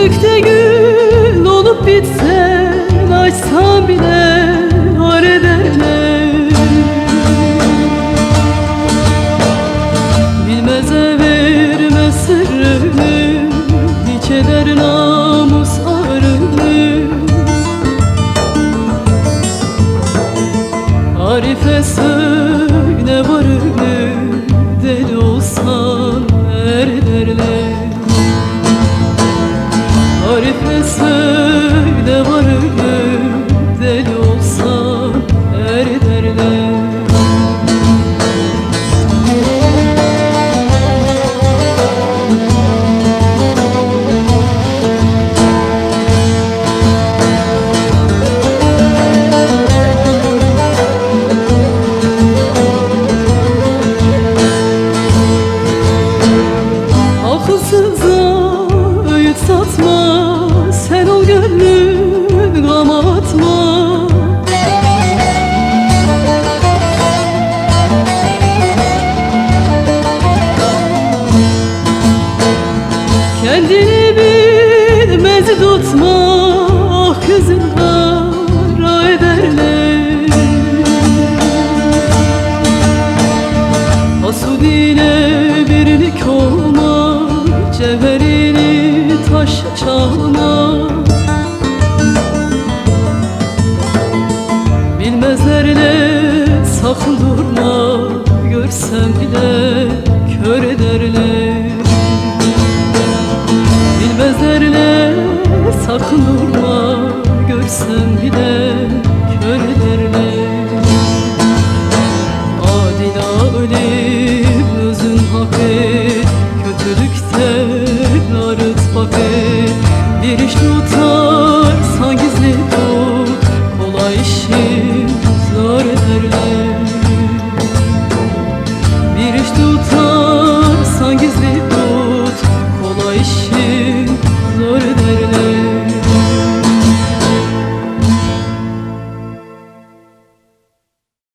Gökte gül olup bitsen, açsam bile har ederler. Bilmeze verme sırrını, hiç eder namus arını. Arife söyle varını, deli olsan er derler. Arife söyle varını, deli olsan er derler. Akılsıza öğüt satma, sen ol gönlün gam atma. Kendini bilmez tutma, ah kızın hara ederler. Hasudine birlik olma, cevherini taş çalma. Bilmezlerle sakın durma, görsem bile kör ederler. Bilmezlerle sakın durma, görsem bile